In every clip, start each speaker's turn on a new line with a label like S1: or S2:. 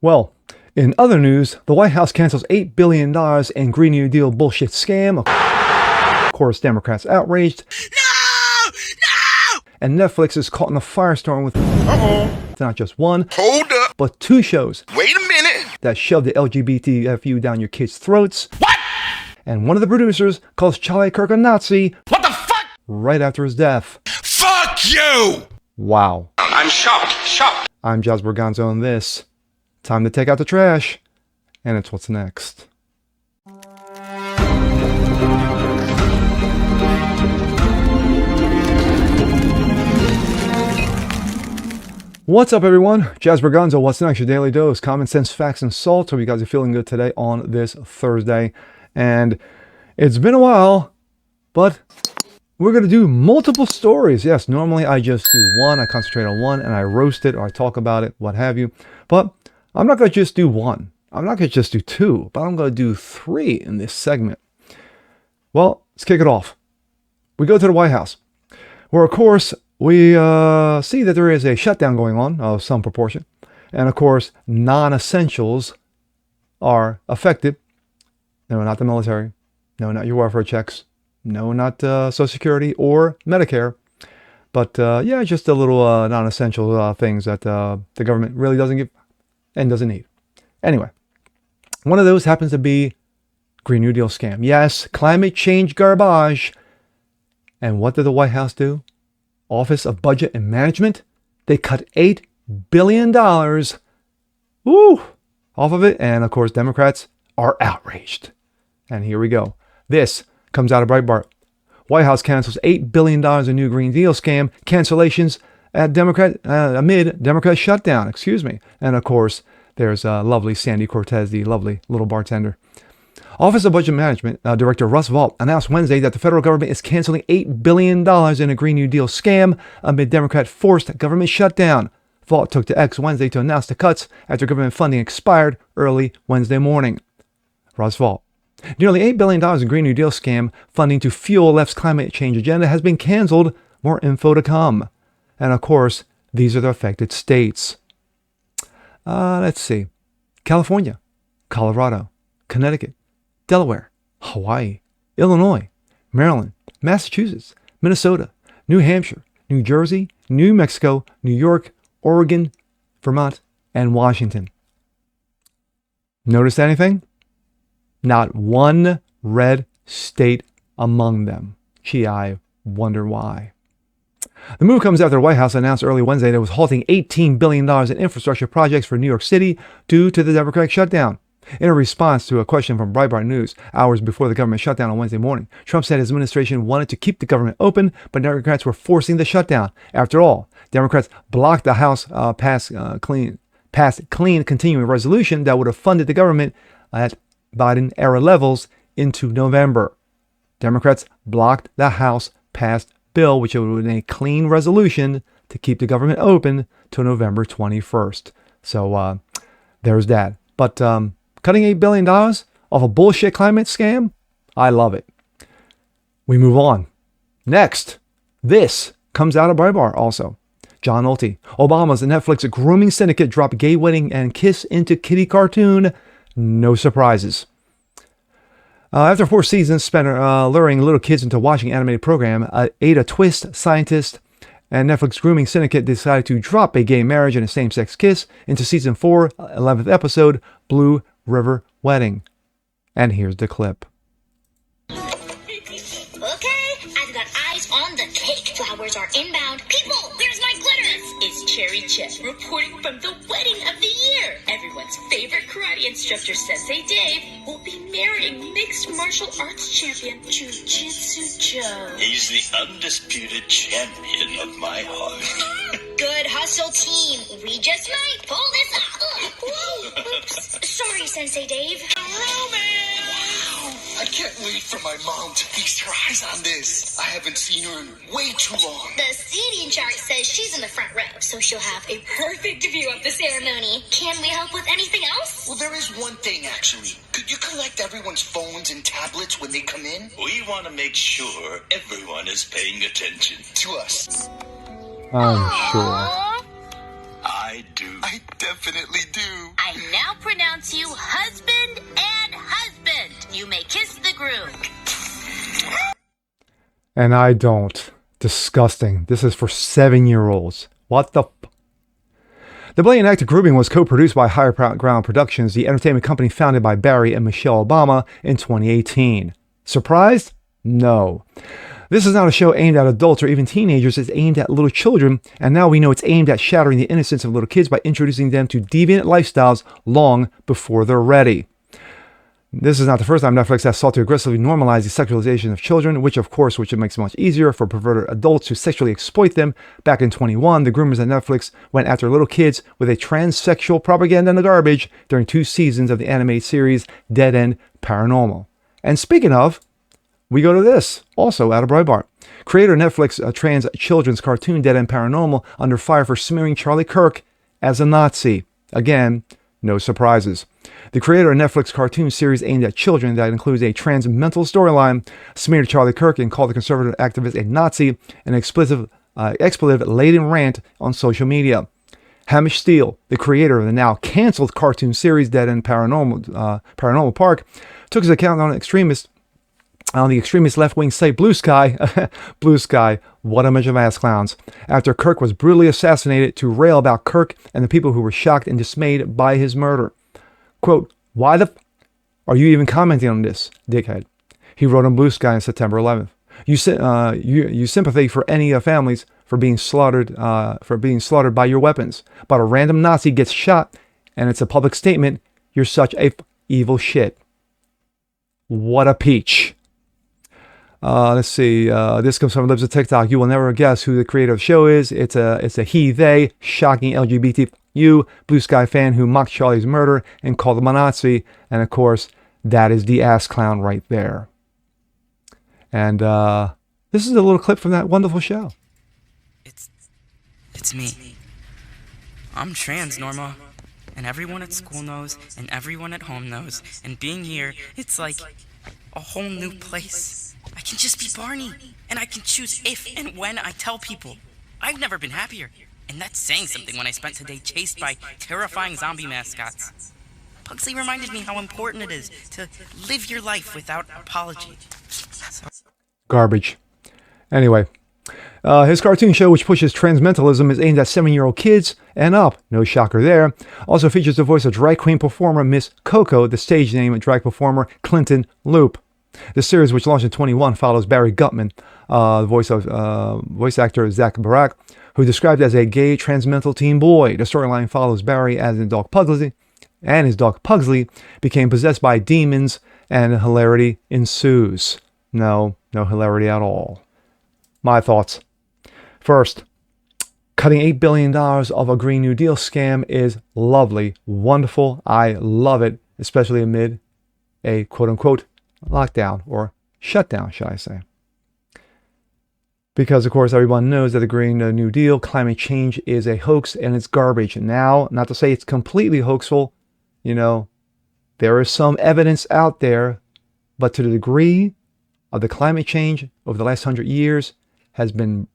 S1: Well, in other news, the White House cancels $8 billion in Green New Deal bullshit scam. Of course, Democrats outraged.
S2: No! No!
S1: And Netflix is caught in a firestorm with not just one,
S2: Hold up.
S1: but two shows
S2: Wait a minute.
S1: that shoved the Lgbtfu down your kids' throats.
S2: What?
S1: And one of the producers calls Charlie Kirk a Nazi
S2: What the fuck?
S1: right after his death.
S2: Fuck you!
S1: Wow.
S2: I'm shocked.
S1: I'm Jazz Berganzo, and this, time to take out the trash, and it's what's next. What's up, everyone? Jazz Berganzo, what's next? Your daily dose, common sense, facts, and salt. Hope you guys are feeling good today on this Thursday. And it's been a while, but we're going to do multiple stories. Yes, normally I just do one. I concentrate on one, and I roast it, or I talk about it, what have you. But I'm not going to just do one. I'm not going to just do two, but I'm going to do three in this segment. Well, let's kick it off. We go to the White House, where, of course, we see that there is a shutdown going on of some proportion. And, of course, non-essentials are affected. No, not the military. No, not your welfare checks. No, not Social Security or Medicare. But, yeah, just a little non-essential things that the government really doesn't give and doesn't need. Anyway, one of those happens to be Green New Deal scam. Yes, climate change garbage. And what did the White House do? Office of Budget and Management, they cut $8 billion off of it. And of course, Democrats are outraged. And here we go. This comes out of Breitbart. White House cancels $8 billion in new Green Deal scam cancellations at amid Democrat shutdown. And of course, there's lovely Sandy Cortez, the lovely little bartender. Office of Budget Management Director Russ Vought announced Wednesday that the federal government is canceling $8 billion in a Green New Deal scam amid Democrat-forced government shutdown. Vought took to X Wednesday to announce the cuts after government funding expired early Wednesday morning. Russ Vought. Nearly $8 billion in Green New Deal scam funding to fuel left's climate change agenda has been canceled. More info to come. And of course, these are the affected states. Let's see. California, Colorado, Connecticut, Delaware, Hawaii, Illinois, Maryland, Massachusetts, Minnesota, New Hampshire, New Jersey, New Mexico, New York, Oregon, Vermont, and Washington. Notice anything? Not one red state among them. Gee, I wonder why. The move comes after the White House announced early Wednesday that it was halting $18 billion in infrastructure projects for New York City due to the Democratic shutdown. In a response to a question from Breitbart News hours before the government shutdown on Wednesday morning, Trump said his administration wanted to keep the government open, but Democrats were forcing the shutdown. After all, Democrats blocked the House passed clean continuing resolution that would have funded the government at Biden-era levels into November. Democrats blocked the House passed bill, which would be a clean resolution to keep the government open till November 21st. So there's that. But cutting $8 billion off a bullshit climate scam? I love it. We move on. Next, this comes out of Breitbart also. John Nolte. Obama's Netflix grooming syndicate dropped gay wedding and kiss into kitty cartoon. No surprises. After 4 seasons spent luring little kids into watching an animated program, Ada Twist, scientist, and Netflix grooming syndicate decided to drop a gay marriage and a same-sex kiss into season 4, 11th episode, Blue River Wedding. And here's the clip.
S3: Okay, I've got eyes on the cake. Flowers are inbound. People, where's my glitter? This is Cherry Chip reporting from the wedding of the year. Everyone's favorite karate instructor, Sensei Dave, will be marrying mixed martial arts champion Jiu-Jitsu Joe.
S4: He's the undisputed champion of my heart.
S3: Good hustle, team. We just might pull this off. Whoa, oops. Sorry, Sensei Dave.
S5: I can't wait for my mom to feast her eyes on this. I haven't seen her in way too long.
S3: The seating chart says she's in the front row, so she'll have a perfect view of the ceremony. Can we help with anything else?
S5: Well, there is one thing, actually. Could you collect everyone's phones and tablets when they come in?
S4: We want to make sure everyone is paying attention.
S5: To us.
S1: I'm sure.
S4: I
S5: do. I definitely do.
S3: I now pronounce you husband and husband. You may kiss the groom.
S1: And I don't. Disgusting. This is for 7-year-olds. What the The blatant act of grooming was co-produced by Higher Ground Productions, the entertainment company founded by Barry and Michelle Obama in 2018. Surprised? No. This is not a show aimed at adults or even teenagers. It's aimed at little children, and now we know it's aimed at shattering the innocence of little kids by introducing them to deviant lifestyles long before they're ready. This is not the first time Netflix has sought to aggressively normalize the sexualization of children, which it makes it much easier for perverted adults to sexually exploit them. Back in 2021, the groomers at Netflix went after little kids with a transsexual propaganda in the garbage during 2 seasons of the animated series Dead End Paranormal. And speaking of, we go to this, also out of Breitbart. Creator Netflix trans children's cartoon Dead End Paranormal under fire for smearing Charlie Kirk as a Nazi. Again, no surprises. The creator of Netflix cartoon series aimed at children that includes a trans mental storyline smeared Charlie Kirk and called the conservative activist a Nazi, an expletive-laden rant on social media. Hamish Steele, the creator of the now canceled cartoon series Dead End Paranormal Park, took his account on the extremist left-wing site Blue Sky. Blue Sky, what a bunch of ass clowns. After Kirk was brutally assassinated, to rail about Kirk and the people who were shocked and dismayed by his murder. Quote, "Why the are you even commenting on this, dickhead?" He wrote on Blue Sky on September 11th. You sympathy for any families for being slaughtered by your weapons, but a random Nazi gets shot, and it's a public statement. You're such a evil shit. What a peach. Let's see. This comes from the lips of TikTok. You will never guess who the creator of the show is. It's a he, they, shocking LGBTfu Blue Sky fan who mocked Charlie's murder and called him a Nazi. And of course, that is the ass clown right there. And this is a little clip from that wonderful show.
S6: It's me. I'm trans, Norma. And everyone at school knows, and everyone at home knows. And being here, it's like a whole new place. I can just be Barney, and I can choose if and when I tell people. I've never been happier, and that's saying something when I spent today chased by terrifying zombie mascots. Pugsley reminded me how important it is to live your life without apology.
S1: Garbage. Anyway, his cartoon show, which pushes transmentalism, is aimed at 7-year-old kids and up. No shocker there. Also features the voice of drag queen performer Miss Coco, the stage name of drag performer Clinton Loop. The series, which launched in 2021, follows Barry Gutman, voice actor Zach Barak, who described as a gay transmental teen boy. The storyline follows Barry as his dog Pugsley, became possessed by demons, and hilarity ensues. No hilarity at all. My thoughts. First, cutting $8 billion of a Green New Deal scam is lovely, wonderful. I love it, especially amid a quote-unquote lockdown, or shutdown, should I say. Because, of course, everyone knows that the Green New Deal, climate change is a hoax and it's garbage. Now, not to say it's completely hoaxful, there is some evidence out there, but to the degree of the climate change over the last 100 years has been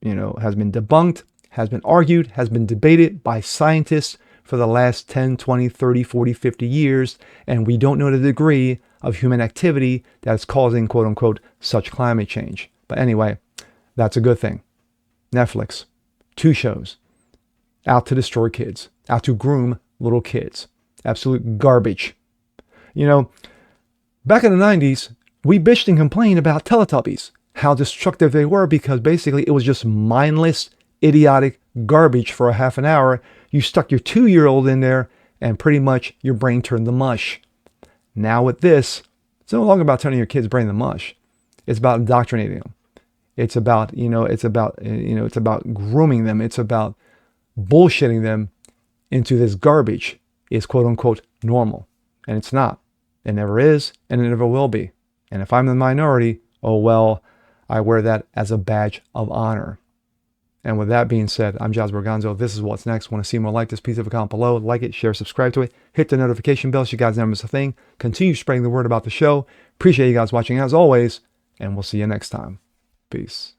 S1: debunked, has been argued, has been debated by scientists for the last 10, 20, 30, 40, 50 years, and we don't know the degree of human activity that is causing, quote unquote, such climate change. But anyway, that's a good thing. Netflix, 2 shows, out to destroy kids, out to groom little kids. Absolute garbage. Back in the 90s, we bitched and complained about Teletubbies, how destructive they were, because basically it was just mindless, idiotic garbage for a half an hour. You stuck your 2-year-old in there and pretty much your brain turned to mush. Now with this, it's no longer about turning your kid's brain to mush. It's about indoctrinating them. It's about grooming them. It's about bullshitting them into this garbage is quote unquote normal. And it's not. It never is, and it never will be. And if I'm the minority, oh well, I wear that as a badge of honor. And with that being said, I'm Jazz Borgonzo. This is What's Next. Want to see more like this? Please leave a comment below. Like it, share, subscribe to it. Hit the notification bell so you guys never miss a thing. Continue spreading the word about the show. Appreciate you guys watching as always. And we'll see you next time. Peace.